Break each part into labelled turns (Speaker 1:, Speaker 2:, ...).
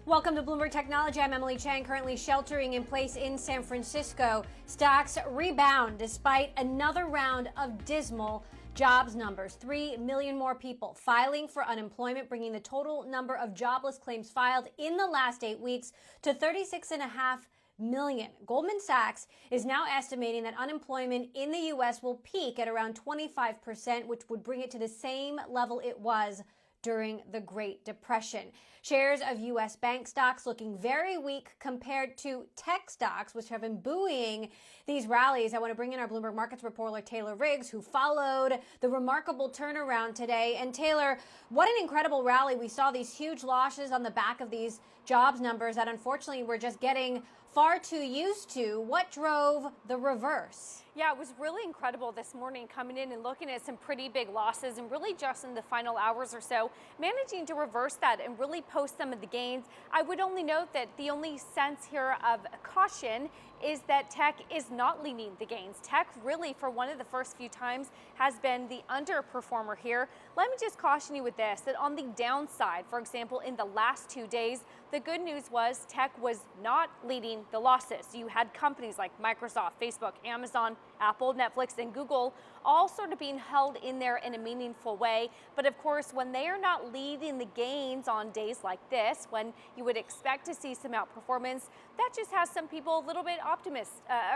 Speaker 1: Welcome to Bloomberg Technology. I'm Emily Chang, currently sheltering in place in San Francisco. Stocks rebound despite another round of dismal jobs numbers. 3 million more people filing for unemployment, bringing the total number of jobless claims filed in the last 8 weeks to 36.5 million. Goldman Sachs is now estimating that unemployment in the U.S. will peak at around 25%, which would bring it to the same level it was during the Great Depression. Shares of U.S. bank stocks looking very weak compared to tech stocks, which have been buoying these rallies. I want to bring in our Bloomberg Markets reporter, Taylor Riggs, who followed the remarkable turnaround today. And Taylor, what an incredible rally. We saw these huge losses on the back of these jobs numbers that unfortunately we're just getting far too used to. What drove the reverse?
Speaker 2: Yeah, it was really incredible this morning coming in and looking at some pretty big losses and really just in the final hours or so, managing to reverse that and really post some of the gains. I would only note that the only sense here of caution is that tech is not leading the gains. Tech really, for one of the first few times, has been the underperformer here. Let me just caution you with this, that on the downside, for example, in the last 2 days, the good news was tech was not leading the losses. You had companies like Microsoft, Facebook, Amazon, Apple, Netflix, and Google all sort of being held in there in a meaningful way. But of course, when they are not leading the gains on days like this, when you would expect to see some outperformance, that just has some people a little bit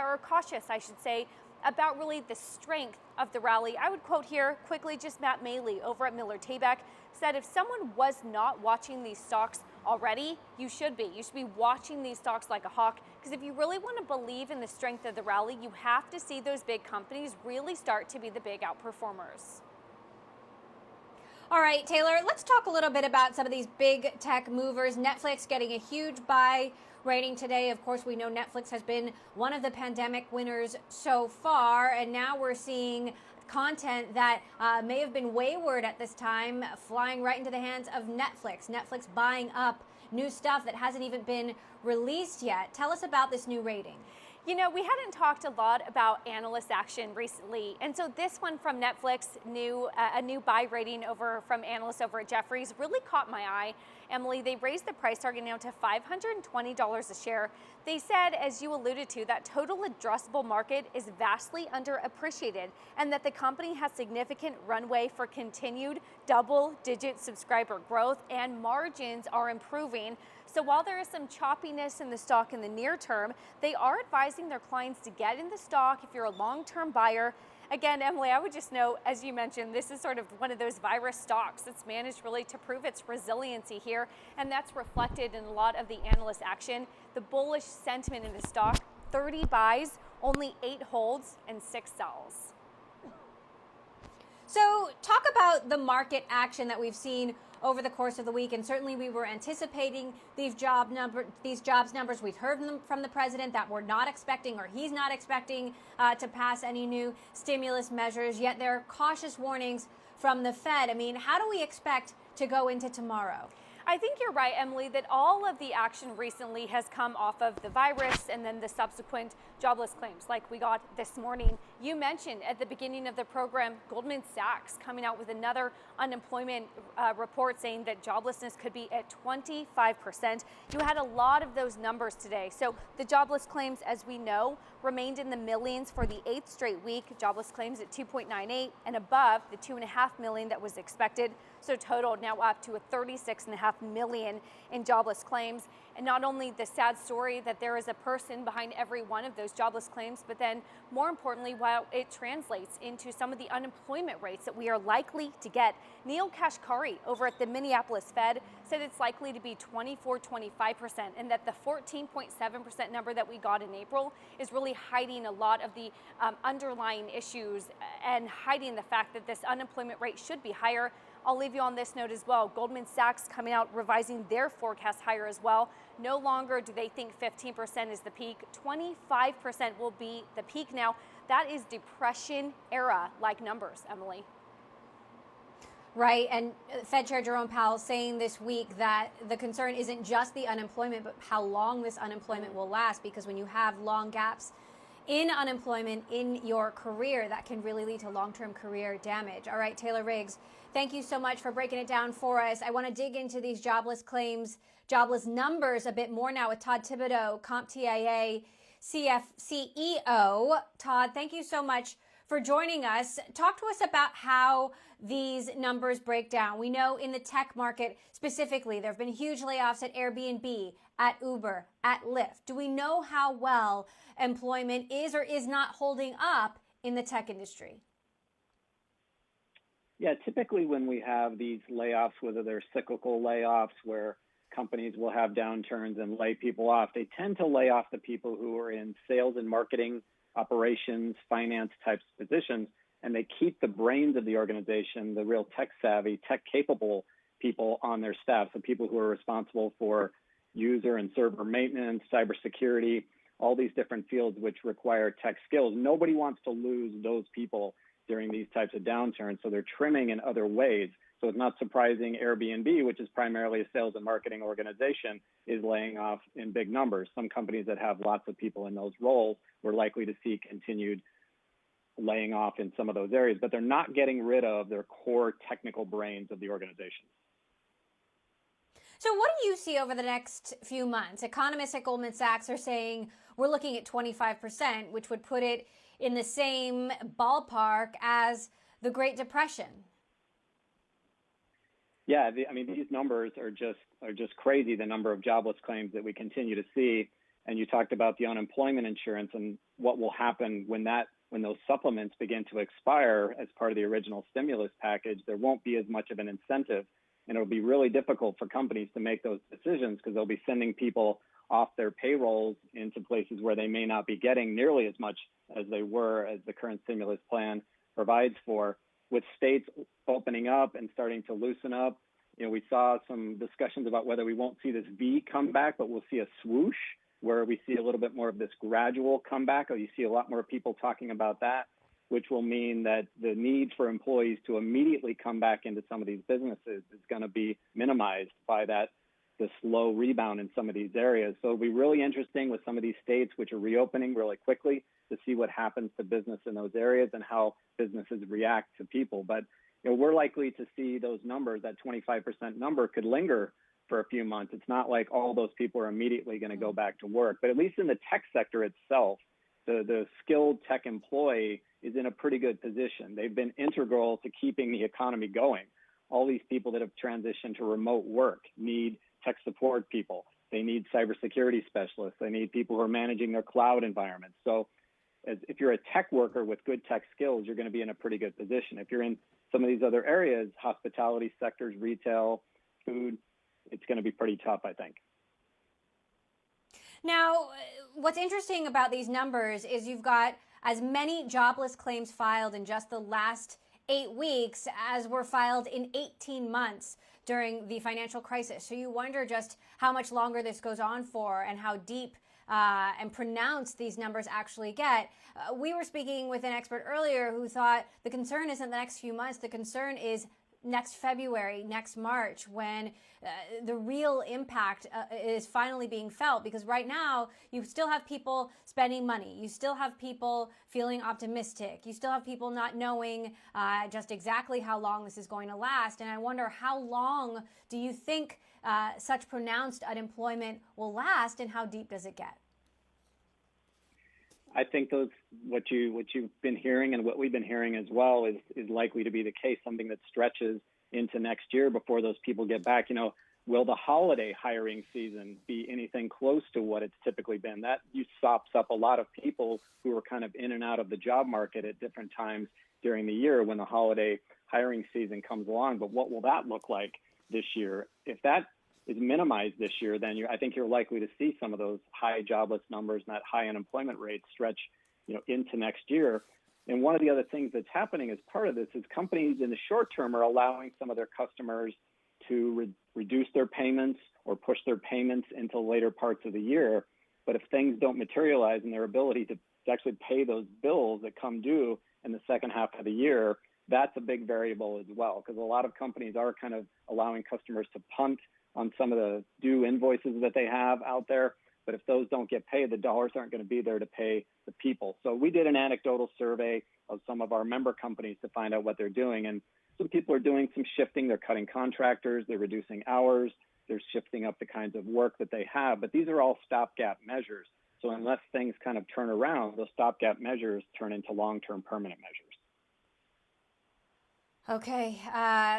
Speaker 2: or cautious, I should say, about really the strength of the rally. I would quote here quickly just Matt Maley over at Miller Tabak said, if someone was not watching these stocks already, you should be. You should be watching these stocks like a hawk, because if you really want to believe in the strength of the rally, you have to see those big companies really start to be the big outperformers.
Speaker 1: All right, Taylor, let's talk a little bit about some of these big tech movers. Netflix getting a huge buy rating today. Of course, we know Netflix has been one of the pandemic winners so far, and now we're seeing content that may have been wayward at this time flying right into the hands of Netflix. Netflix buying up new stuff that hasn't even been released yet. Tell us about this new rating.
Speaker 2: You know, we hadn't talked a lot about analyst action recently, and so this one from Netflix, a new buy rating from analysts over at Jefferies, really caught my eye. Emily, they raised the price target now to $520 a share. They said, as you alluded to, that total addressable market is vastly underappreciated and that the company has significant runway for continued double-digit subscriber growth and margins are improving. So while there is some choppiness in the stock in the near term, they are advising their clients to get in the stock if you're a long-term buyer. Again, Emily, I would just note, as you mentioned, this is sort of one of those virus stocks that's managed really to prove its resiliency here, and that's reflected in a lot of the analyst action. The bullish sentiment in the stock, 30 buys, only 8 holds, and 6 sells.
Speaker 1: So talk about the market action that we've seen over the course of the week, and certainly we were anticipating these jobs numbers. We've heard from the president that we're not expecting, or he's not expecting to pass any new stimulus measures, yet there are cautious warnings from the Fed. I mean, how do we expect to go into tomorrow?
Speaker 2: I think you're right, Emily, that all of the action recently has come off of the virus and then the subsequent jobless claims like we got this morning. You mentioned at the beginning of the program, Goldman Sachs coming out with another unemployment report saying that joblessness could be at 25%. You had a lot of those numbers today. So the jobless claims, as we know, remained in the millions for the 8th straight week. Jobless claims at 2.98 and above the 2.5 million that was expected. So total now up to a 36.5 million in jobless claims. And not only the sad story that there is a person behind every one of those jobless claims, but then more importantly, while it translates into some of the unemployment rates that we are likely to get. Neil Kashkari over at the Minneapolis Fed said it's likely to be 24-25%, and that the 14.7% number that we got in April is really hiding a lot of the underlying issues and hiding the fact that this unemployment rate should be higher. I'll leave you on this note as well. Goldman Sachs coming out revising their forecast higher as well. No longer do they think 15% is the peak. 25% will be the peak now. That is Depression era like numbers, Emily.
Speaker 1: Right, and Fed Chair Jerome Powell saying this week that the concern isn't just the unemployment, but how long this unemployment will last, because when you have long gaps in unemployment in your career that can really lead to long-term career damage. All right, Taylor Riggs, thank you so much for breaking it down for us. I want to dig into these jobless claims, jobless numbers a bit more now with Todd Thibodeau, CompTIA CEO. Todd, thank you so much for joining us. Talk to us about how these numbers break down. We know in the tech market specifically, there have been huge layoffs at Airbnb, at Uber, at Lyft. Do we know how well employment is or is not holding up in the tech industry?
Speaker 3: Yeah, typically when we have these layoffs, whether they're cyclical layoffs where companies will have downturns and lay people off, they tend to lay off the people who are in sales and marketing, operations, finance types of positions, and they keep the brains of the organization, the real tech savvy, tech capable people on their staff. So people who are responsible for user and server maintenance, cybersecurity, all these different fields which require tech skills. Nobody wants to lose those people during these types of downturns. So they're trimming in other ways. So it's not surprising Airbnb, which is primarily a sales and marketing organization, is laying off in big numbers. Some companies that have lots of people in those roles, we're likely to see continued laying off in some of those areas, but they're not getting rid of their core technical brains of the organization.
Speaker 1: So what do you see over the next few months? Economists at Goldman Sachs are saying we're looking at 25%, which would put it in the same ballpark as the Great Depression.
Speaker 3: Yeah, these numbers are just crazy, the number of jobless claims that we continue to see. And you talked about the unemployment insurance and what will happen when those supplements begin to expire as part of the original stimulus package. There won't be as much of an incentive, and it'll be really difficult for companies to make those decisions because they'll be sending people off their payrolls into places where they may not be getting nearly as much as they were as the current stimulus plan provides for. With states opening up and starting to loosen up, we saw some discussions about whether we won't see this V come back, but we'll see a swoosh where we see a little bit more of this gradual comeback, or you see a lot more people talking about that, which will mean that the need for employees to immediately come back into some of these businesses is going to be minimized by the slow rebound in some of these areas. So it'll be really interesting with some of these states which are reopening really quickly to see what happens to business in those areas and how businesses react to people. But we're likely to see those numbers, that 25% number could linger for a few months. It's not like all those people are immediately going to go back to work. But at least in the tech sector itself, the skilled tech employee is in a pretty good position. They've been integral to keeping the economy going. All these people that have transitioned to remote work need tech support people. They need cybersecurity specialists. They need people who are managing their cloud environments. So if you're a tech worker with good tech skills, you're going to be in a pretty good position. If you're in some of these other areas, hospitality sectors, retail, food, it's going to be pretty tough, I think.
Speaker 1: Now, what's interesting about these numbers is you've got as many jobless claims filed in just the last 8 weeks as were filed in 18 months during the financial crisis. So you wonder just how much longer this goes on for and how deep and pronounced these numbers actually get. We were speaking with an expert earlier who thought the concern isn't the next few months. The concern is next February, next March, when the real impact is finally being felt. Because right now, you still have people spending money. You still have people feeling optimistic. You still have people not knowing just exactly how long this is going to last. And I wonder, how long do you think such pronounced unemployment will last, and how deep does it get?
Speaker 3: I think what you've been hearing and what we've been hearing as well is likely to be the case, something that stretches into next year before those people get back. Will the holiday hiring season be anything close to what it's typically been? That sops up a lot of people who are kind of in and out of the job market at different times during the year when the holiday hiring season comes along. But what will that look like this year? If that is minimized this year, then I think you're likely to see some of those high jobless numbers and that high unemployment rate stretch, into next year. And one of the other things that's happening as part of this is companies in the short term are allowing some of their customers to reduce their payments or push their payments into later parts of the year. But if things don't materialize in their ability to actually pay those bills that come due in the second half of the year, that's a big variable as well, because a lot of companies are kind of allowing customers to punt on some of the due invoices that they have out there. but if those don't get paid, the dollars aren't going to be there to pay the people. So we did an anecdotal survey of some of our member companies to find out what they're doing. And some people are doing some shifting. They're cutting contractors. They're reducing hours. They're shifting up the kinds of work that they have. But these are all stopgap measures. So unless things kind of turn around, those stopgap measures turn into long-term permanent measures.
Speaker 1: Okay,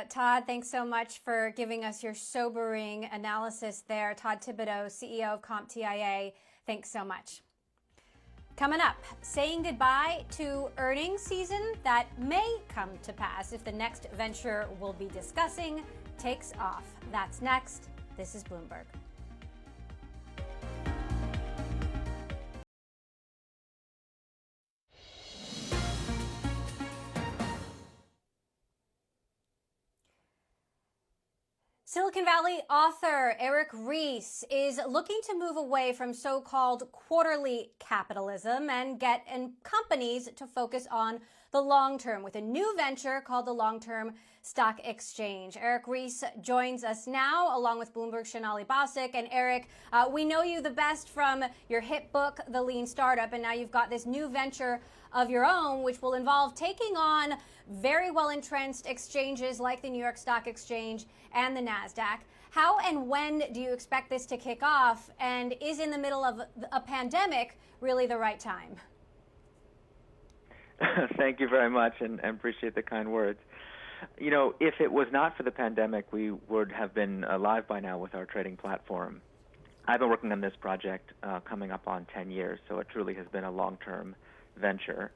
Speaker 1: Todd, thanks so much for giving us your sobering analysis there. Todd Thibodeau, CEO of CompTIA, thanks so much. Coming up, saying goodbye to earnings season that may come to pass if the next venture we'll be discussing takes off. That's next. This is Bloomberg. Silicon Valley author Eric Ries is looking to move away from so-called quarterly capitalism and get companies to focus on the long term with a new venture called the Long-Term Stock Exchange. Eric Ries joins us now along with Bloomberg's Shonali Bosick. And Eric, we know you the best from your hit book, The Lean Startup, and now you've got this new venture of your own, which will involve taking on very well-entrenched exchanges like the New York Stock Exchange and the NASDAQ. How and when do you expect this to kick off? And is in the middle of a pandemic really the right time?
Speaker 4: Thank you very much, and appreciate the kind words. You know, if it was not for the pandemic, we would have been live by now with our trading platform. I've been working on this project coming up on 10 years, so it truly has been a long-term venture.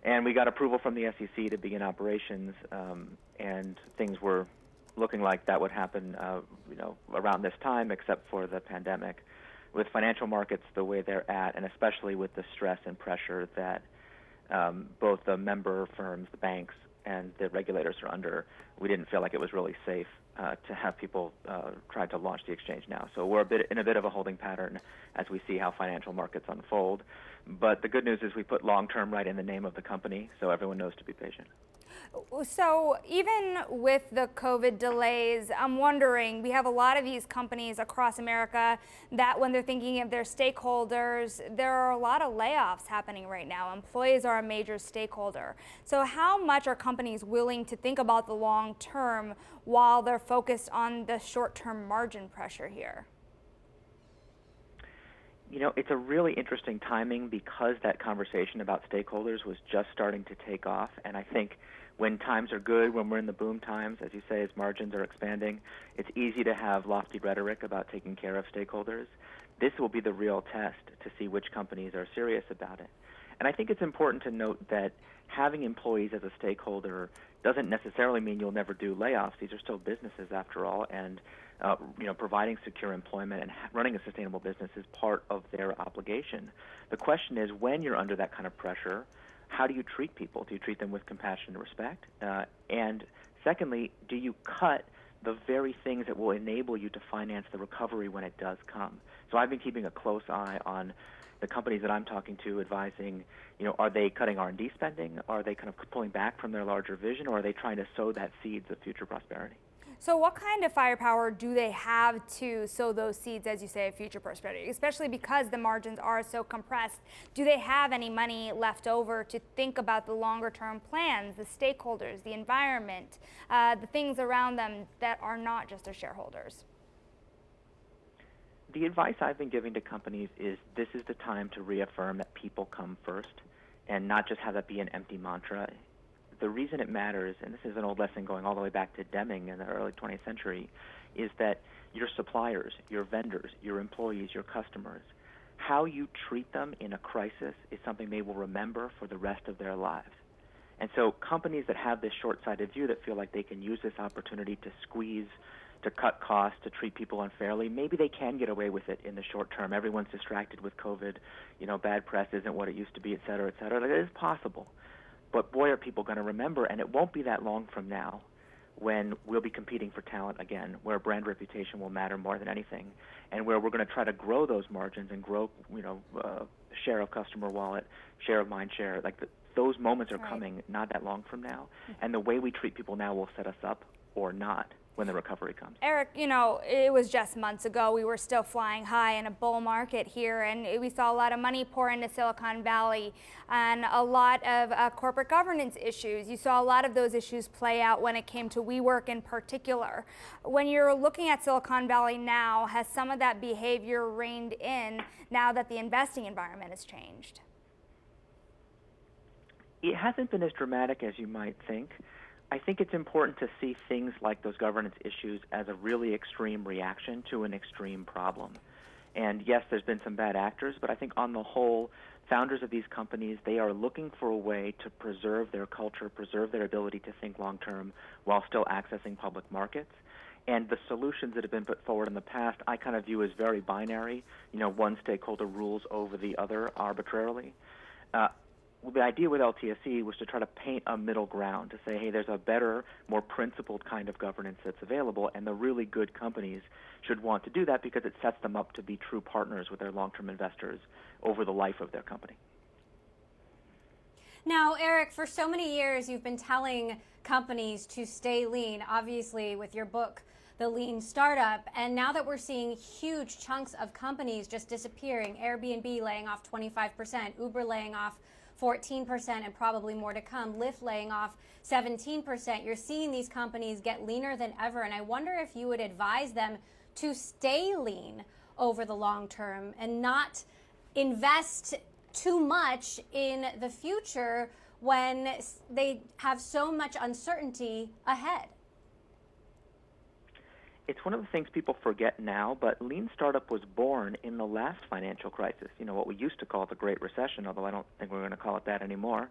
Speaker 4: And we got approval from the SEC to begin operations, and things were looking like that would happen, around this time, except for the pandemic. With financial markets the way they're at, and especially with the stress and pressure that both the member firms, the banks, and the regulators are under, we didn't feel like it was really safe to have people try to launch the exchange now. So we're in a bit of a holding pattern as we see how financial markets unfold. But the good news is we put long-term right in the name of the company, so everyone knows to be patient.
Speaker 5: So even with the COVID delays, I'm wondering, we have a lot of these companies across America that when they're thinking of their stakeholders, there are a lot of layoffs happening right now. Employees are a major stakeholder. So how much are companies willing to think about the long term while they're focused on the short-term margin pressure here?
Speaker 4: You know, it's a really interesting timing because that conversation about stakeholders was just starting to take off, and I think when times are good, when we're in the boom times, as you say, as margins are expanding, it's easy to have lofty rhetoric about taking care of stakeholders. This will be the real test to see which companies are serious about it. And I think it's important to note that having employees as a stakeholder doesn't necessarily mean you'll never do layoffs. These are still businesses after all, and providing secure employment and running a sustainable business is part of their obligation. The question is, when you're under that kind of pressure, how do you treat people? Do you treat them with compassion and respect? And secondly, do you cut the very things that will enable you to finance the recovery when it does come? So I've been keeping a close eye on the companies that I'm talking to, advising, are they cutting R&D spending? Are they kind of pulling back from their larger vision? Or are they trying to sow that seeds of future prosperity?
Speaker 5: So what kind of firepower do they have to sow those seeds, as you say, of future prosperity, especially because the margins are so compressed? Do they have any money left over to think about the longer term plans, the stakeholders, the environment, the things around them that are not just their shareholders?
Speaker 4: The advice I've been giving to companies is this is the time to reaffirm that people come first and not just have that be an empty mantra. The reason it matters, and this is an old lesson going all the way back to Deming in the early 20th century, is that your suppliers, your vendors, your employees, your customers, how you treat them in a crisis is something they will remember for the rest of their lives. And so companies that have this short-sighted view that feel like they can use this opportunity to squeeze, to cut costs, to treat people unfairly, maybe they can get away with it in the short term. Everyone's distracted with COVID. Bad press isn't what it used to be, et cetera, et cetera. It is possible. But boy, are people going to remember, and it won't be that long from now when we'll be competing for talent again, where brand reputation will matter more than anything, and where we're going to try to grow those margins and grow, share of customer wallet, share of mind share. Those moments are coming not that long from now, and the way we treat people now will set us up or not when the recovery comes.
Speaker 5: Eric, you know, it was just months ago. We were still flying high in a bull market here, and we saw a lot of money pour into Silicon Valley and a lot of corporate governance issues. You saw a lot of those issues play out when it came to WeWork in particular. When you're looking at Silicon Valley now, has some of that behavior reined in now that the investing environment has changed?
Speaker 4: It hasn't been as dramatic as you might think. I think it's important to see things like those governance issues as a really extreme reaction to an extreme problem. And yes, there's been some bad actors, but I think on the whole, founders of these companies, they are looking for a way to preserve their culture, preserve their ability to think long term while still accessing public markets. And the solutions that have been put forward in the past, I kind of view as very binary. You know, one stakeholder rules over the other arbitrarily. The idea with LTSE was to try to paint a middle ground, to say, hey, there's a better, more principled kind of governance that's available, and the really good companies should want to do that because it sets them up to be true partners with their long-term investors over the life of their company.
Speaker 1: Now, Eric, for so many years, you've been telling companies to stay lean, obviously with your book, The Lean Startup. And now that we're seeing huge chunks of companies just disappearing, Airbnb laying off 25%, Uber laying off 14%, and probably more to come, Lyft laying off 17%. You're seeing these companies get leaner than ever, and I wonder if you would advise them to stay lean over the long term and not invest too much in the future when they have so much uncertainty ahead.
Speaker 4: It's one of the things people forget now, but Lean Startup was born in the last financial crisis, you know, what we used to call the Great Recession, although I don't think we're going to call it that anymore.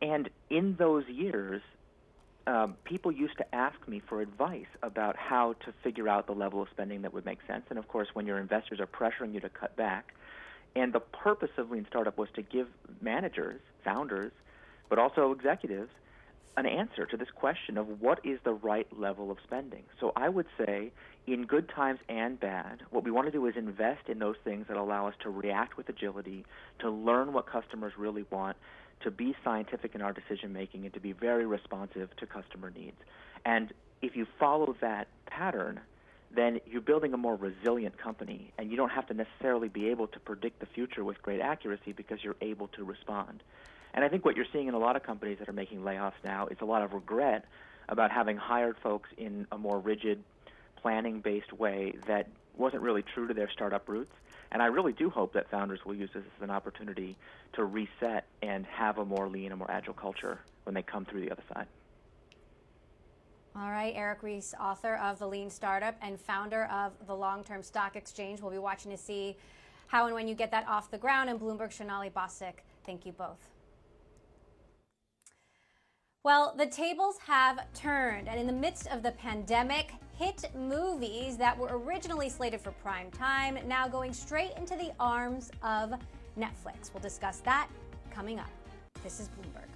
Speaker 4: And in those years, people used to ask me for advice about how to figure out the level of spending that would make sense. And of course, when your investors are pressuring you to cut back, and the purpose of Lean Startup was to give managers, founders, but also executives, an answer to this question of what is the right level of spending. So I would say in good times and bad, what we want to do is invest in those things that allow us to react with agility, to learn what customers really want, to be scientific in our decision making, and to be very responsive to customer needs. And if you follow that pattern, then you're building a more resilient company, and you don't have to necessarily be able to predict the future with great accuracy because you're able to respond. And I think what you're seeing in a lot of companies that are making layoffs now is a lot of regret about having hired folks in a more rigid, planning-based way that wasn't really true to their startup roots. And I really do hope that founders will use this as an opportunity to reset and have a more lean and more agile culture when they come through the other side.
Speaker 1: All right, Eric Ries, author of The Lean Startup and founder of the Long-Term Stock Exchange. We'll be watching to see how and when you get that off the ground. And Bloomberg, Shonali Bostic, thank you both. Well, the tables have turned, and in the midst of the pandemic, hit movies that were originally slated for prime time now going straight into the arms of Netflix. We'll discuss that coming up. This is Bloomberg.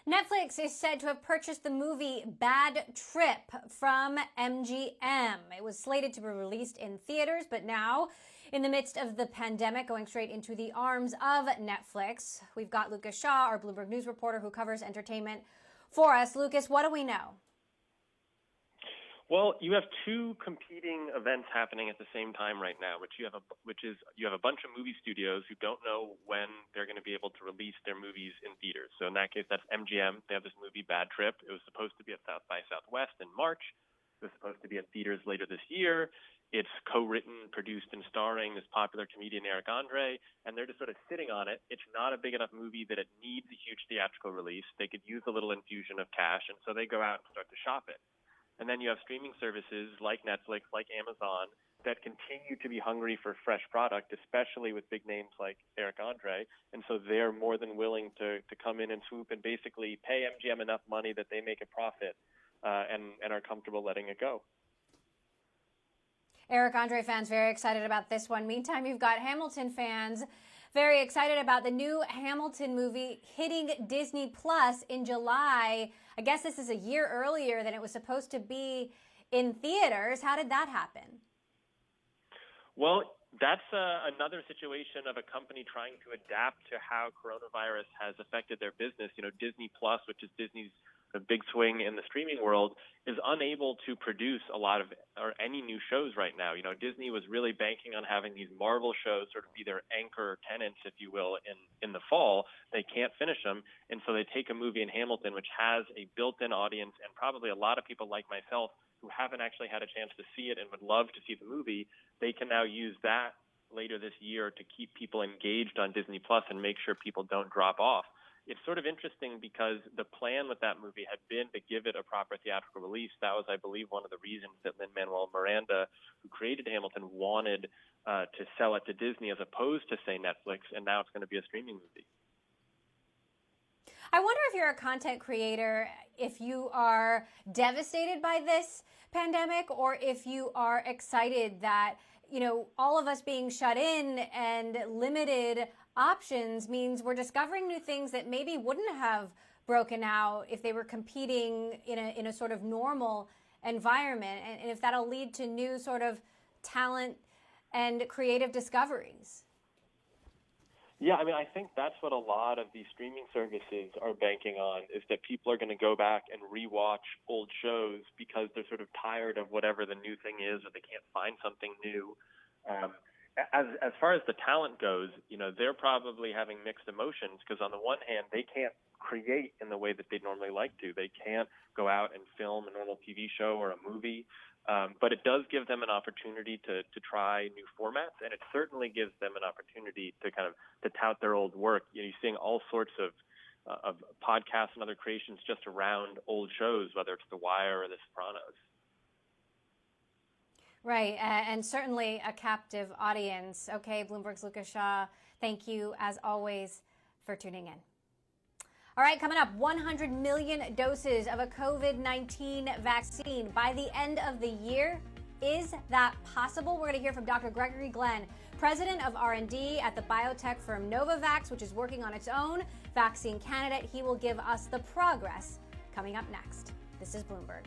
Speaker 1: Netflix is said to have purchased the movie Bad Trip from MGM. It was slated to be released in theaters, but now, in the midst of the pandemic, going straight into the arms of Netflix. We've got Lucas Shaw, our Bloomberg News reporter who covers entertainment for us. Lucas, what do we know?
Speaker 6: Well, you have two competing events happening at the same time right now, which you have a bunch of movie studios who don't know when they're going to be able to release their movies in theaters. So in that case, that's MGM. They have this movie Bad Trip. It was supposed to be at South by Southwest in March. It was supposed to be at theaters later this year. It's co-written, produced, and starring this popular comedian Eric Andre, and they're just sort of sitting on it. It's not a big enough movie that it needs a huge theatrical release. They could use a little infusion of cash, and so they go out and start to shop it. And then you have streaming services like Netflix, like Amazon, that continue to be hungry for fresh product, especially with big names like Eric Andre. And so they're more than willing to come in and swoop and basically pay MGM enough money that they make a profit and are comfortable letting it go.
Speaker 1: Eric Andre fans very excited about this one. Meantime, you've got Hamilton fans very excited about the new Hamilton movie hitting Disney Plus in July. I guess this is a year earlier than it was supposed to be in theaters. How did that happen?
Speaker 6: Well, that's another situation of a company trying to adapt to how coronavirus has affected their business. You know, Disney Plus, which is Disney's big swing in the streaming world, is unable to produce a lot of or any new shows right now. You know, Disney was really banking on having these Marvel shows sort of be their anchor tenants, if you will, in the fall. They can't finish them, and so they take a movie in Hamilton, which has a built-in audience, and probably a lot of people like myself who haven't actually had a chance to see it and would love to see the movie. They can now use that later this year to keep people engaged on Disney Plus and make sure people don't drop off. It's sort of interesting because the plan with that movie had been to give it a proper theatrical release. That was, I believe, one of the reasons that Lin-Manuel Miranda, who created Hamilton, wanted to sell it to Disney as opposed to, say, Netflix, and now it's going to be a streaming movie.
Speaker 1: I wonder if you're a content creator, if you are devastated by this pandemic, or if you are excited that, you know, all of us being shut in and limited options means we're discovering new things that maybe wouldn't have broken out if they were competing in a sort of normal environment, and if that'll lead to new sort of talent and creative discoveries.
Speaker 6: Yeah, I mean, I think that's what a lot of these streaming services are banking on, is that people are going to go back and rewatch old shows because they're sort of tired of whatever the new thing is, or they can't find something new. As far as the talent goes, you know, they're probably having mixed emotions because on the one hand, they can't create in the way that they'd normally like to. They can't go out and film a normal TV show or a movie. But it does give them an opportunity to try new formats, and it certainly gives them an opportunity to kind of to tout their old work. You know, you're seeing all sorts of podcasts and other creations just around old shows, whether it's The Wire or The Sopranos.
Speaker 1: Right, and certainly a captive audience. Okay, Bloomberg's Lucas Shaw, thank you as always for tuning in. All right, coming up, 100 million doses of a COVID-19 vaccine by the end of the year. Is that possible? We're going to hear from Dr. Gregory Glenn, president of R&D at the biotech firm Novavax, which is working on its own vaccine candidate. He will give us the progress coming up next. This is Bloomberg.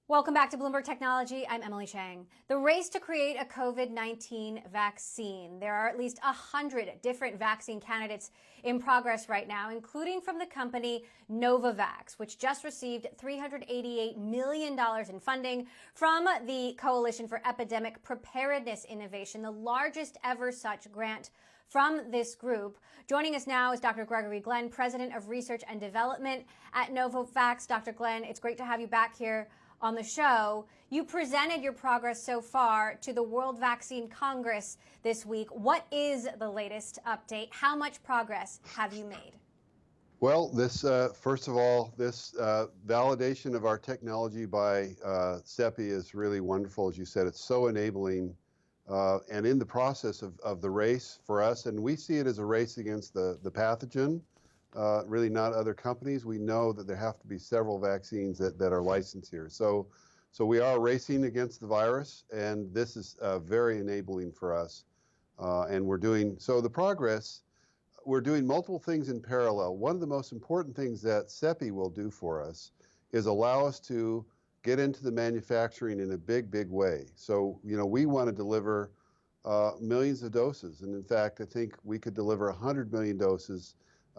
Speaker 1: Welcome back to Bloomberg Technology. I'm Emily Chang. The race to create a COVID-19 vaccine. There are at least 100 different vaccine candidates in progress right now, including from the company Novavax, which just received $388 million in funding from the Coalition for Epidemic Preparedness Innovation, the largest ever such grant from this group. Joining us now is Dr. Gregory Glenn, President of Research and Development at Novavax. Dr. Glenn, it's great to have you back here on the show. You presented your progress so far to the World Vaccine Congress this week. What is the latest update? How much progress have you made?
Speaker 7: Well, this first of all, this validation of our technology by CEPI is really wonderful. As you said, it's so enabling and in the process of the race for us, and we see it as a race against the pathogen, really not other companies. We know that there have to be several vaccines that are licensed here. So we are racing against the virus, and this is very enabling for us. And we're doing, so the progress, we're doing multiple things in parallel. One of the most important things that CEPI will do for us is allow us to get into the manufacturing in a big way. So, you know, we want to deliver millions of doses. And in fact, I think we could deliver 100 million doses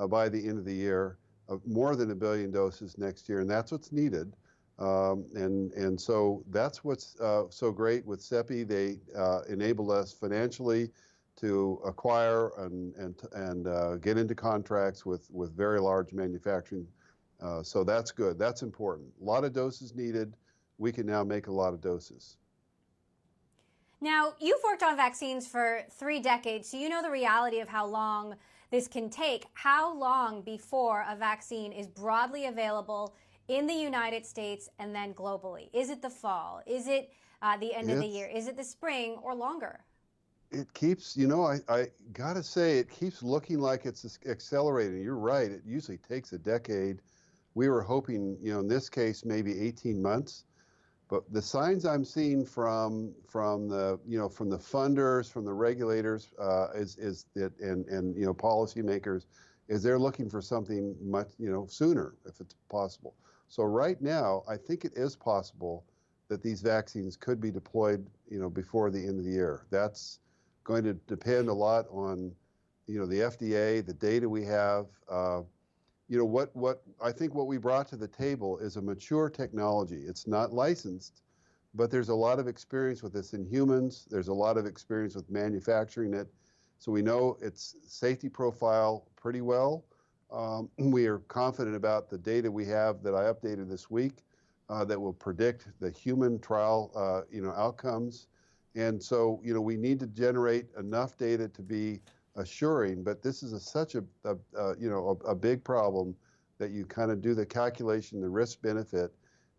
Speaker 7: by the end of the year, more than 1 billion doses next year, and that's what's needed. And so that's what's so great with CEPI. They enabled us financially to acquire and get into contracts with very large manufacturing. So that's good. That's important. A lot of doses needed. We can now make a lot of doses.
Speaker 1: Now, you've worked on vaccines for 3 decades, so you know the reality of how long this can take. How long before a vaccine is broadly available in the United States and then globally? Is it the fall? Is it the end of the year? Is it the spring or longer?
Speaker 7: It keeps, I got to say, it keeps looking like it's accelerating. You're right. It usually takes a decade. We were hoping, in this case, maybe 18 months. But the signs I'm seeing from the funders, from the regulators, is that and policymakers, is they're looking for something much sooner if it's possible. So right now, I think it is possible that these vaccines could be deployed before the end of the year. That's going to depend a lot on the FDA, the data we have. What I think what we brought to the table is a mature technology. It's not licensed, but there's a lot of experience with this in humans. There's a lot of experience with manufacturing it. So we know its safety profile pretty well. We are confident about the data we have that I updated this week that will predict the human trial outcomes. And so we need to generate enough data to be assuring, but this is such a big problem that you kind of do the calculation, the risk benefit.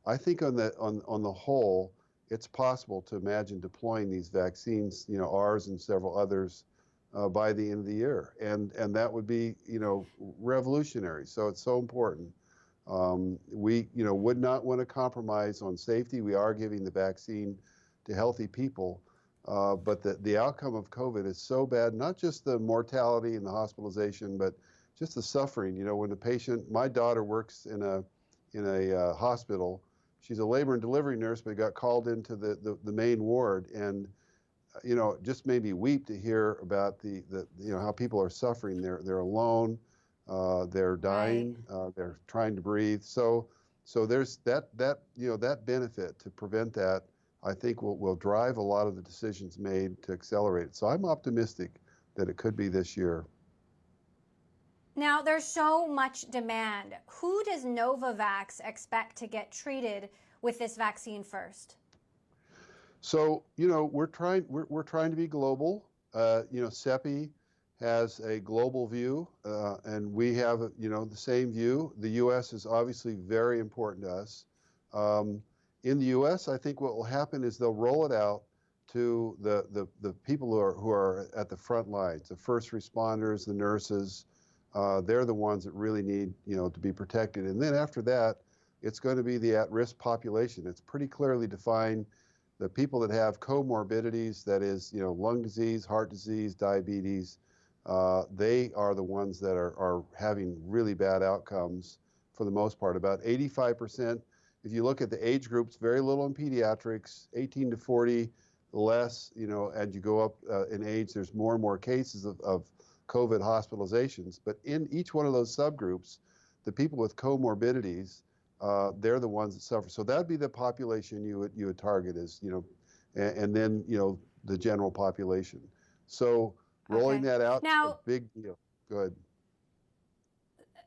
Speaker 7: I think on the whole, it's possible to imagine deploying these vaccines, ours and several others, by the end of the year, and that would be revolutionary. So it's so important. We would not want to compromise on safety. We are giving the vaccine to healthy people. But the outcome of COVID is so bad, not just the mortality and the hospitalization, but just the suffering. When the patient, my daughter works in a hospital. She's a labor and delivery nurse, but got called into the main ward, and it just made me weep to hear about the how people are suffering. They're alone, they're dying, they're trying to breathe. So there's that benefit to prevent that. I think will drive a lot of the decisions made to accelerate it. So I'm optimistic that it could be this year.
Speaker 1: Now, there's so much demand. Who does Novavax expect to get treated with this vaccine first?
Speaker 7: So, we're trying to be global. CEPI has a global view, and we have, the same view. The U.S. is obviously very important to us. In the U.S., I think what will happen is they'll roll it out to the people who are at the front lines, the first responders, the nurses. They're the ones that really need to be protected. And then after that, it's going to be the at-risk population. It's pretty clearly defined. The people that have comorbidities, that is, lung disease, heart disease, diabetes, they are the ones that are having really bad outcomes for the most part. About 85%. If you look at the age groups, very little in pediatrics, 18 to 40, less, as you go up in age, there's more and more cases of COVID hospitalizations. But in each one of those subgroups, the people with comorbidities, they're the ones that suffer. So that'd be the population you would target as, and then, the general population. So rolling that out is a big deal. Go ahead.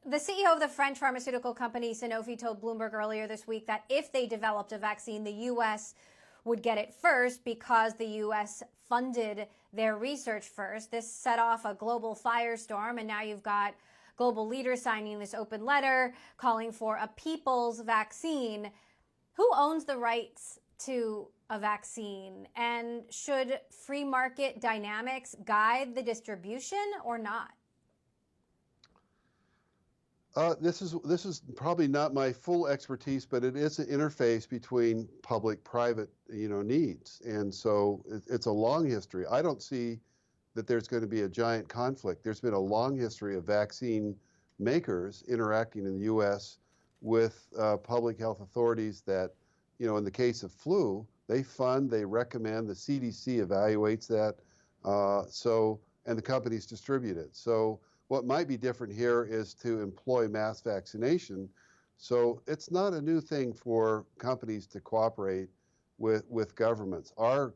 Speaker 1: The CEO of the French pharmaceutical company Sanofi told Bloomberg earlier this week that if they developed a vaccine, the U.S. would get it first because the U.S. funded their research first. This set off a global firestorm, and now you've got global leaders signing this open letter calling for a people's vaccine. Who owns the rights to a vaccine? And should free market dynamics guide the distribution or not?
Speaker 7: This is probably not my full expertise, but it is an interface between public-private, needs, and so it's a long history. I don't see that there's going to be a giant conflict. There's been a long history of vaccine makers interacting in the U.S. with public health authorities that, in the case of flu, they fund, they recommend, the CDC evaluates that, and the companies distribute it. So what might be different here is to employ mass vaccination. So it's not a new thing for companies to cooperate with governments. Our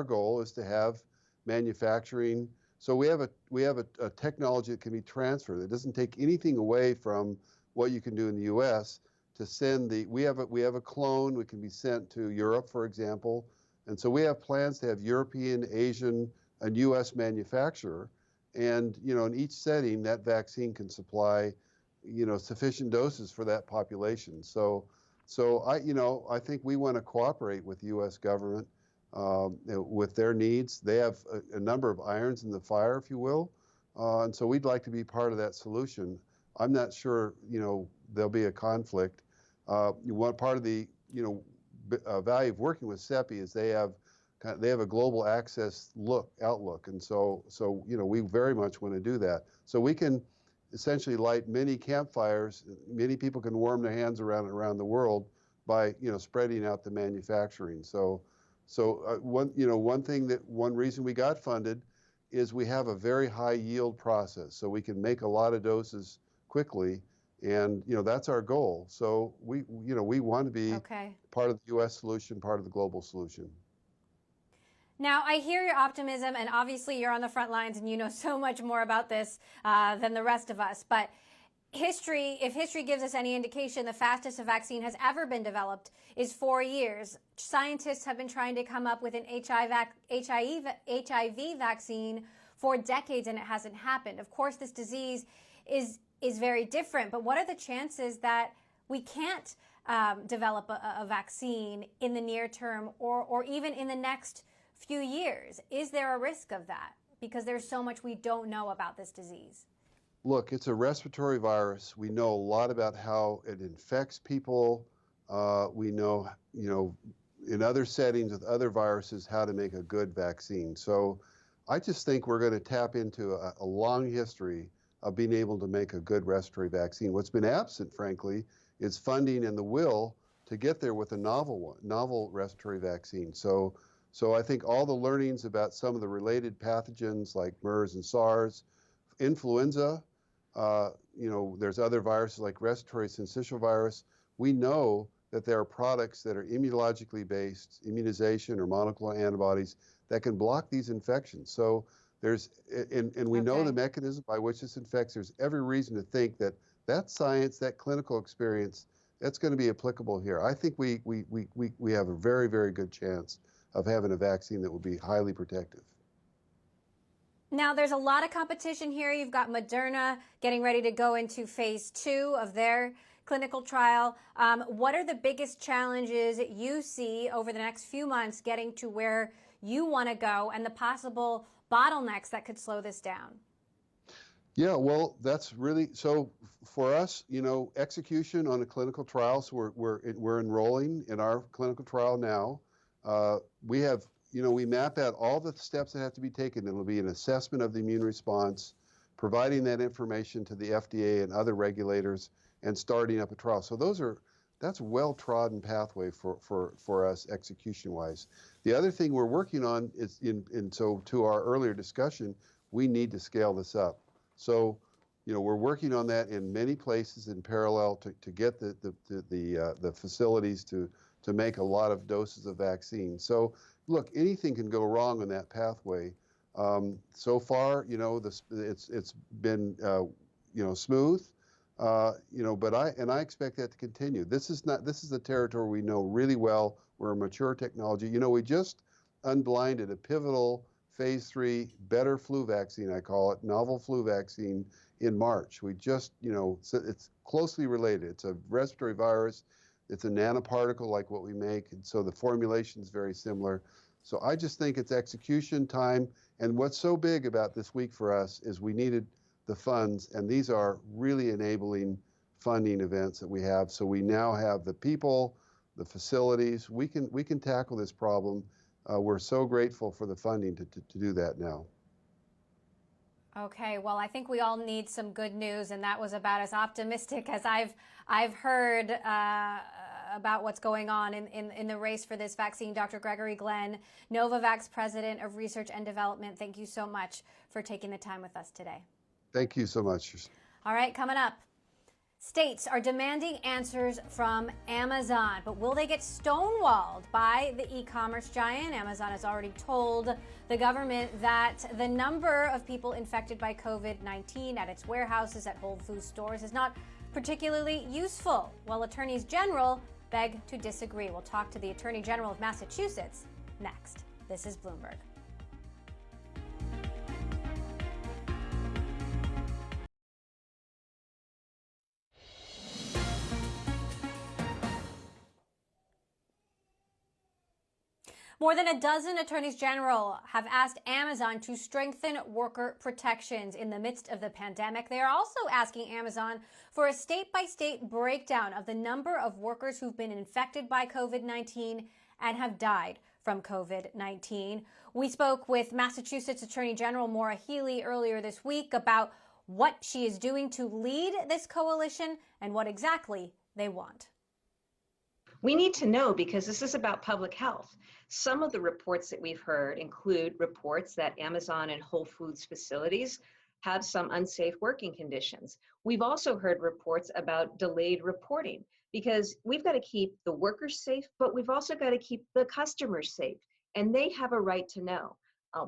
Speaker 7: goal is to have manufacturing. So we have a technology that can be transferred. It doesn't take anything away from what you can do in the U.S. to send we have a clone. We can be sent to Europe, for example, And so we have plans to have European, Asian, and U.S. manufacturer. And, in each setting, that vaccine can supply, sufficient doses for that population. So I think we want to cooperate with the U.S. government with their needs. They have a number of irons in the fire, if you will. And so we'd like to be part of that solution. I'm not sure, there'll be a conflict. One part of the, value of working with CEPI is they have a global access outlook, and so we very much want to do that. So we can essentially light many campfires. Many people can warm their hands around the world by spreading out the manufacturing. So one reason we got funded is we have a very high yield process, so we can make a lot of doses quickly. And that's our goal. So we want to be part of the U.S. solution, part of the global solution.
Speaker 1: Now, I hear your optimism, and obviously you're on the front lines and you know so much more about this than the rest of us. But if history gives us any indication, the fastest a vaccine has ever been developed is 4 years. Scientists have been trying to come up with an HIV vaccine for decades, and it hasn't happened. Of course, this disease is very different, but what are the chances that we can't develop a vaccine in the near term or even in the next few years? Is there a risk of that? Because there's so much we don't know about this disease.
Speaker 7: Look, it's a respiratory virus. We know a lot about how it infects people. We know, in other settings with other viruses, how to make a good vaccine. So I just think we're going to tap into a long history of being able to make a good respiratory vaccine. What's been absent, frankly, is funding and the will to get there with a novel respiratory vaccine. So I think all the learnings about some of the related pathogens like MERS and SARS, influenza, there's other viruses like respiratory syncytial virus. We know that there are products that are immunologically based, immunization or monoclonal antibodies that can block these infections. So we know the mechanism by which this infects. There's every reason to think that science, that clinical experience, that's going to be applicable here. I think we have a very, very good chance of having a vaccine that will be highly protective.
Speaker 1: Now, there's a lot of competition here. You've got Moderna getting ready to go into phase 2 of their clinical trial. What are the biggest challenges you see over the next few months getting to where you want to go, and the possible bottlenecks that could slow this down?
Speaker 7: Yeah, well, that's really, so for us, execution on a clinical trial, so we're enrolling in our clinical trial now. We have, we map out all the steps that have to be taken. It'll be an assessment of the immune response, providing that information to the FDA and other regulators, and starting up a trial. So that's a well-trodden pathway for us execution-wise. The other thing we're working on is, so to our earlier discussion, we need to scale this up. So, we're working on that in many places in parallel to get the facilities to make a lot of doses of vaccine. So, look, anything can go wrong on that pathway. So far, it's been smooth. But I expect that to continue. This is the territory we know really well. We're a mature technology. We just unblinded a pivotal phase 3 better flu vaccine, I call it, novel flu vaccine in March. We just, it's closely related. It's a respiratory virus. It's a nanoparticle like what we make. And so the formulation is very similar. So I just think it's execution time. And what's so big about this week for us is we needed the funds, and these are really enabling funding events that we have. So we now have the people, the facilities. We can tackle this problem. We're so grateful for the funding to do that now.
Speaker 1: Okay, well, I think we all need some good news, and that was about as optimistic as I've heard about what's going on in the race for this vaccine. Dr. Gregory Glenn, Novavax President of Research and Development, thank you so much for taking the time with us today.
Speaker 7: Thank you so much.
Speaker 1: All right, coming up. States are demanding answers from Amazon, but will they get stonewalled by the e-commerce giant? Amazon has already told the government that the number of people infected by COVID-19 at its warehouses at Whole Foods stores is not particularly useful, while attorneys general beg to disagree. We'll talk to the Attorney General of Massachusetts next. This is Bloomberg. More than a dozen attorneys general have asked Amazon to strengthen worker protections in the midst of the pandemic. They are also asking Amazon for a state-by-state breakdown of the number of workers who've been infected by COVID-19 and have died from COVID-19. We spoke with Massachusetts Attorney General Maura Healey earlier this week about what she is doing to lead this coalition and what exactly they want.
Speaker 8: We need to know because this is about public health. Some of the reports that we've heard include reports that Amazon and Whole Foods facilities have some unsafe working conditions. We've also heard reports about delayed reporting because we've got to keep the workers safe, but we've also got to keep the customers safe, and they have a right to know.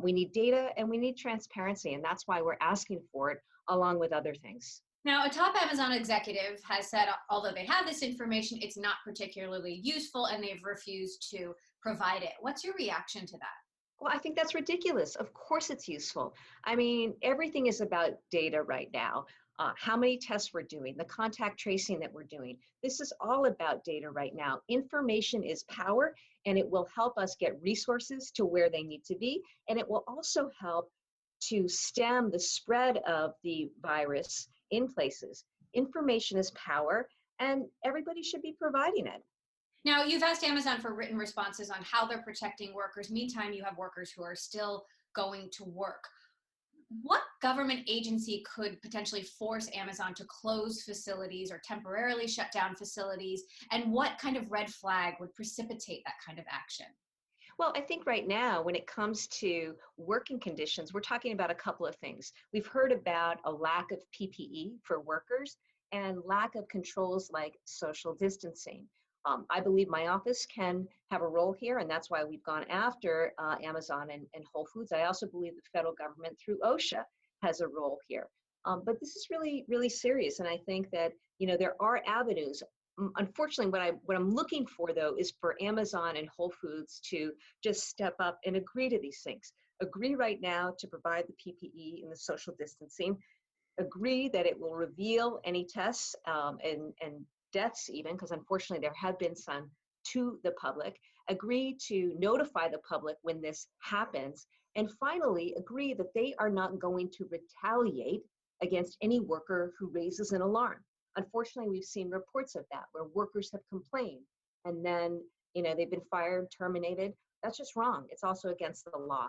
Speaker 8: We need data and we need transparency, and that's why we're asking for it, along with other things.
Speaker 9: Now, a top Amazon executive has said, although they have this information, it's not particularly useful and they've refused to provide it. What's your reaction to that?
Speaker 8: Well, I think that's ridiculous. Of course it's useful. I mean, everything is about data right now. How many tests we're doing, the contact tracing that we're doing. This is all about data right now. Information is power, and it will help us get resources to where they need to be. And it will also help to stem the spread of the virus in places. Information is power, and everybody should be providing it.
Speaker 9: Now, you've asked Amazon for written responses on how they're protecting workers. Meantime, you have workers who are still going to work. What government agency could potentially force Amazon to close facilities or temporarily shut down facilities? And what kind of red flag would precipitate that kind of action?
Speaker 8: Well, I think right now, when it comes to working conditions, we're talking about a couple of things. We've heard about a lack of PPE for workers and lack of controls like social distancing. I believe my office can have a role here, and that's why we've gone after Amazon and Whole Foods. I also believe the federal government through OSHA has a role here. But this is really, really serious, and I think that there are avenues. Unfortunately, what I'm looking for, though, is for Amazon and Whole Foods to just step up and agree to these things. Agree right now to provide the PPE and the social distancing. Agree that it will reveal any tests and deaths even, because unfortunately there have been some, to the public. Agree to notify the public when this happens. And finally, agree that they are not going to retaliate against any worker who raises an alarm. Unfortunately, we've seen reports of that where workers have complained and then they've been fired, terminated. That's just wrong. It's also against the law.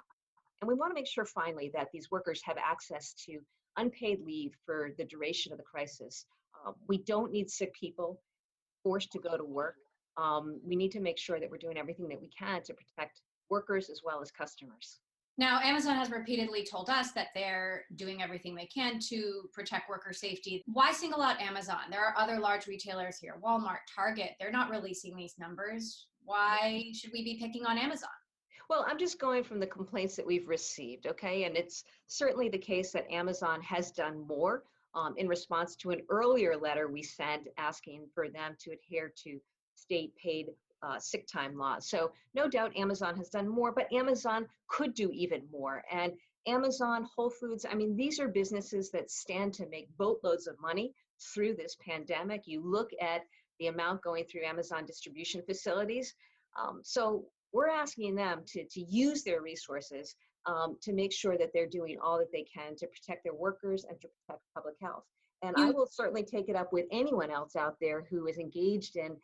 Speaker 8: And we want to make sure finally that these workers have access to unpaid leave for the duration of the crisis. We don't need sick people forced to go to work. We need to make sure that we're doing everything that we can to protect workers as well as customers.
Speaker 9: Now, Amazon has repeatedly told us that they're doing everything they can to protect worker safety. Why single out Amazon? There are other large retailers here, Walmart, Target. They're not releasing these numbers. Why should we be picking on Amazon?
Speaker 8: Well, I'm just going from the complaints that we've received, okay? And it's certainly the case that Amazon has done more in response to an earlier letter we sent asking for them to adhere to state paid sick time laws. So no doubt Amazon has done more, but Amazon could do even more. And Amazon, Whole Foods, I mean, these are businesses that stand to make boatloads of money through this pandemic. You look at the amount going through Amazon distribution facilities. So we're asking them to use their resources to make sure that they're doing all that they can to protect their workers and to protect public health. And I will certainly take it up with anyone else out there who is engaged in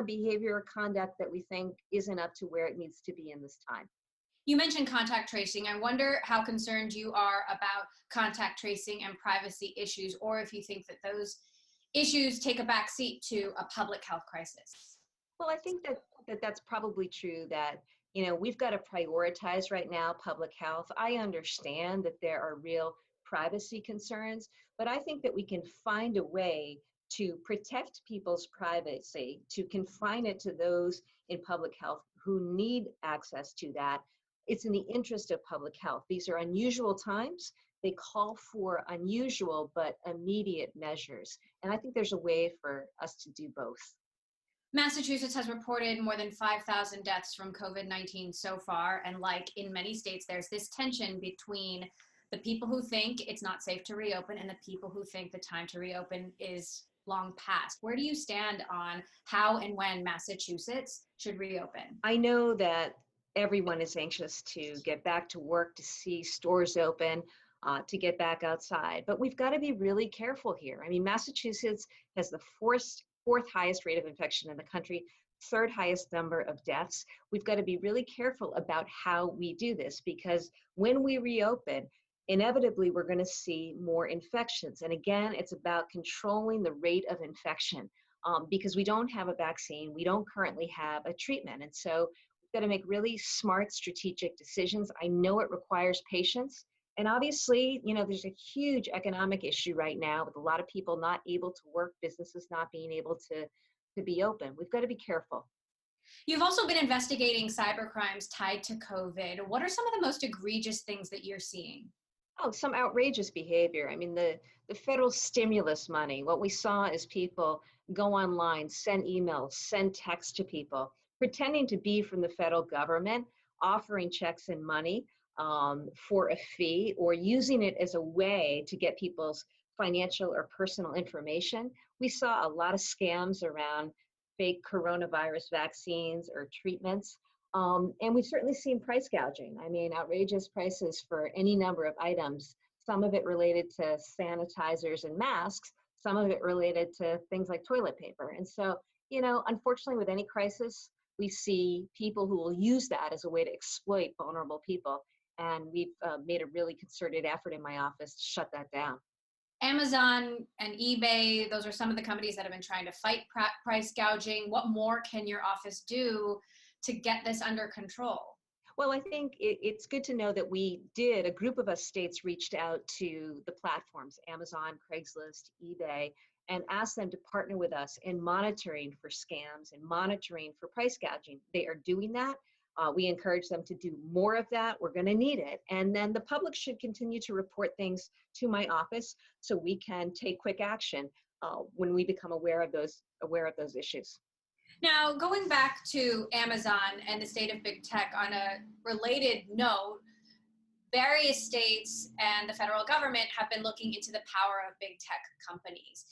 Speaker 8: behavior or conduct that we think isn't up to where it needs to be in this time.
Speaker 9: You mentioned contact tracing. I wonder how concerned you are about contact tracing and privacy issues, or if you think that those issues take a backseat to a public health crisis.
Speaker 8: Well, I think that's probably true, that we've got to prioritize right now public health. I understand that there are real privacy concerns, but I think that we can find a way to protect people's privacy, to confine it to those in public health who need access to that. It's in the interest of public health. These are unusual times. They call for unusual but immediate measures. And I think there's a way for us to do both.
Speaker 9: Massachusetts has reported more than 5,000 deaths from COVID-19 so far. And like in many states, there's this tension between the people who think it's not safe to reopen and the people who think the time to reopen is long past. Where do you stand on how and when Massachusetts should reopen?
Speaker 8: I know that everyone is anxious to get back to work, to see stores open, to get back outside. But we've got to be really careful here. I mean, Massachusetts has the fourth highest rate of infection in the country, third highest number of deaths. We've got to be really careful about how we do this, because when we reopen, inevitably we're going to see more infections. And again, it's about controlling the rate of infection, because we don't have a vaccine, we don't currently have a treatment. And so we've got to make really smart, strategic decisions. I know it requires patience. And obviously, there's a huge economic issue right now with a lot of people not able to work, businesses not being able to be open. We've got to be careful.
Speaker 9: You've also been investigating cybercrimes tied to COVID. What are some of the most egregious things that you're seeing?
Speaker 8: Oh, some outrageous behavior. I mean, the federal stimulus money, what we saw is people go online, send emails, send texts to people, pretending to be from the federal government, offering checks and money for a fee, or using it as a way to get people's financial or personal information. We saw a lot of scams around fake coronavirus vaccines or treatments. And we've certainly seen price gouging. I mean, outrageous prices for any number of items, some of it related to sanitizers and masks, some of it related to things like toilet paper. And so, unfortunately, with any crisis, we see people who will use that as a way to exploit vulnerable people. And we've made a really concerted effort in my office to shut that down.
Speaker 9: Amazon and eBay, those are some of the companies that have been trying to fight price gouging. What more can your office do to get this under control?
Speaker 8: Well, I think it's good to know that a group of us states reached out to the platforms, Amazon, Craigslist, eBay, and asked them to partner with us in monitoring for scams and monitoring for price gouging. They are doing that. We encourage them to do more of that. We're going to need it. And then the public should continue to report things to my office so we can take quick action when we become aware of those issues.
Speaker 9: Now, going back to Amazon and the state of big tech, on a related note, various states and the federal government have been looking into the power of big tech companies.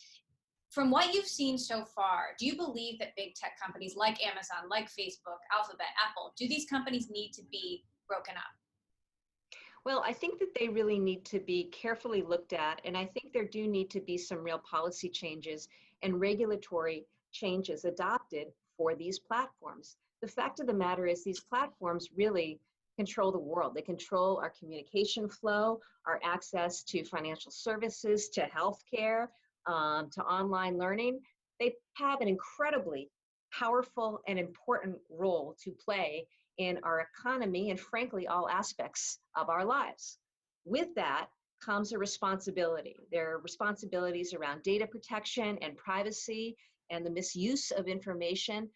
Speaker 9: From what you've seen so far, do you believe that big tech companies like Amazon, like Facebook, Alphabet, Apple, do these companies need to be broken up?
Speaker 8: Well, I think that they really need to be carefully looked at, and I think there do need to be some real policy changes and regulatory changes adopted for these platforms. The fact of the matter is these platforms really control the world. They control our communication flow, our access to financial services, to healthcare, to online learning. They have an incredibly powerful and important role to play in our economy and frankly, all aspects of our lives. With that comes a responsibility. There are responsibilities around data protection and privacy and the misuse of information.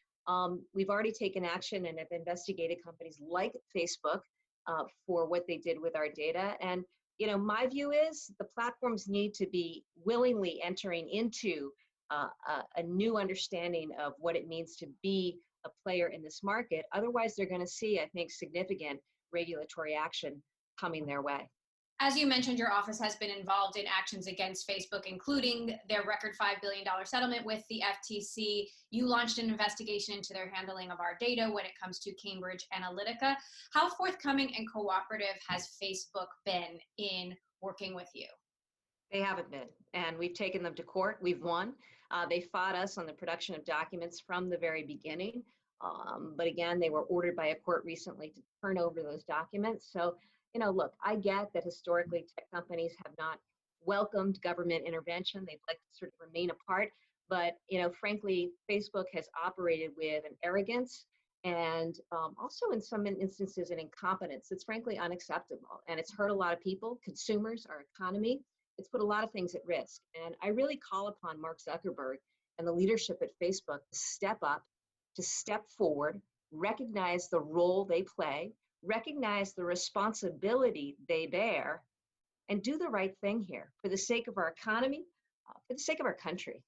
Speaker 8: We've already taken action and have investigated companies like Facebook for what they did with our data. And my view is the platforms need to be willingly entering into a new understanding of what it means to be a player in this market. Otherwise, they're going to see, I think, significant regulatory action coming their way.
Speaker 9: As you mentioned, your office has been involved in actions against Facebook, including their record $5 billion settlement with the FTC. You launched an investigation into their handling of our data when it comes to Cambridge Analytica. How forthcoming and cooperative has Facebook been in working with you?
Speaker 8: They haven't been, and we've taken them to court. We've won. They fought us on the production of documents from the very beginning. But again, they were ordered by a court recently to turn over those documents. So, look, I get that historically tech companies have not welcomed government intervention. They'd like to sort of remain apart. But, frankly, Facebook has operated with an arrogance and also in some instances an incompetence that's frankly unacceptable. And it's hurt a lot of people, consumers, our economy. It's put a lot of things at risk. And I really call upon Mark Zuckerberg and the leadership at Facebook to step up, to step forward, recognize the role they play, recognize the responsibility they bear, and do the right thing here for the sake of our economy, for the sake of our country.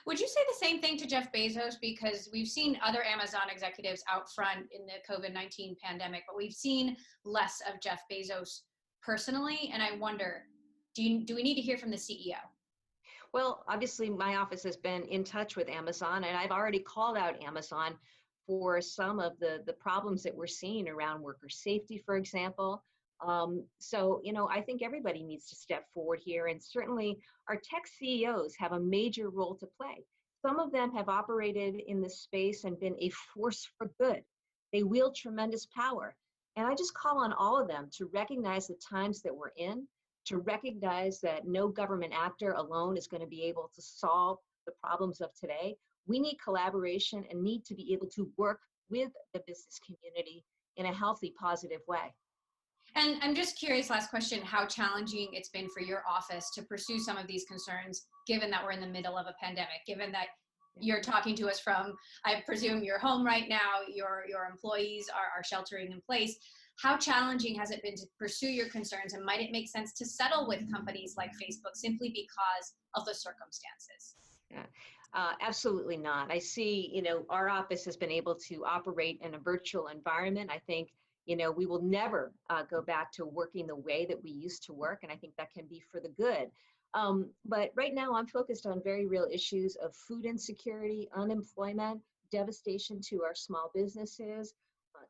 Speaker 9: Would you say the same thing to Jeff Bezos? Because we've seen other Amazon executives out front in the COVID-19 pandemic, but we've seen less of Jeff Bezos personally. And I wonder, do we need to hear from the CEO?
Speaker 8: Well, obviously, my office has been in touch with Amazon, and I've already called out Amazon for some of the problems that we're seeing around worker safety, for example. So, I think everybody needs to step forward here, and certainly our tech CEOs have a major role to play. Some of them have operated in this space and been a force for good. They wield tremendous power. And I just call on all of them to recognize the times that we're in, to recognize that no government actor alone is going to be able to solve the problems of today. We need collaboration and need to be able to work with the business community in a healthy, positive way.
Speaker 9: And I'm just curious, last question, how challenging it's been for your office to pursue some of these concerns, given that we're in the middle of a pandemic, given that you're talking to us from, I presume, your home right now, your employees are sheltering in place. How challenging has it been to pursue your concerns, and might it make sense to settle with companies like Facebook simply because of the circumstances?
Speaker 8: Yeah, absolutely not. I see, our office has been able to operate in a virtual environment. I think, we will never go back to working the way that we used to work, and I think that can be for the good. But right now, I'm focused on very real issues of food insecurity, unemployment, devastation to our small businesses,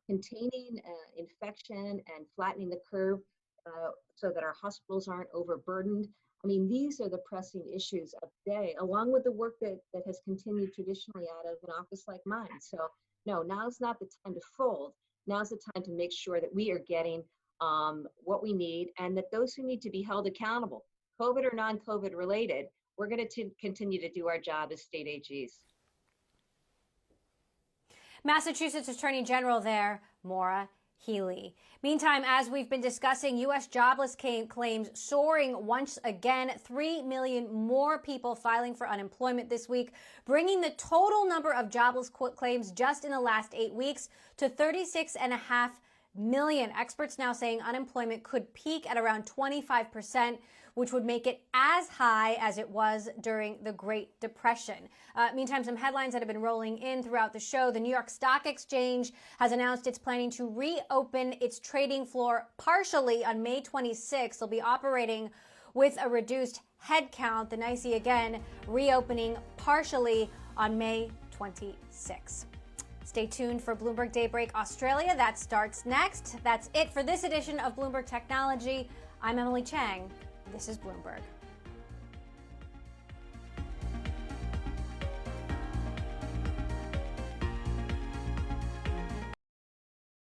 Speaker 8: containing infection and flattening the curve so that our hospitals aren't overburdened. I mean, these are the pressing issues of the day, along with the work that has continued traditionally out of an office like mine. So, no, now's not the time to fold. Now's the time to make sure that we are getting what we need, and that those who need to be held accountable, COVID or non-COVID related, we're going to continue to do our job as state AGs.
Speaker 1: Massachusetts Attorney General there, Maura Healey. Meantime, as we've been discussing, U.S. jobless claims soaring once again, 3 million more people filing for unemployment this week, bringing the total number of jobless claims just in the last 8 weeks to 36.5 million. Experts now saying unemployment could peak at around 25%, which would make it as high as it was during the Great Depression. Meantime, some headlines that have been rolling in throughout the show. The New York Stock Exchange has announced it's planning to reopen its trading floor partially on May 26th. They'll be operating with a reduced headcount. The NYSE again reopening partially on May 26th. Stay tuned for Bloomberg Daybreak Australia. That starts next. That's it for this edition of Bloomberg Technology. I'm Emily Chang. This is Bloomberg.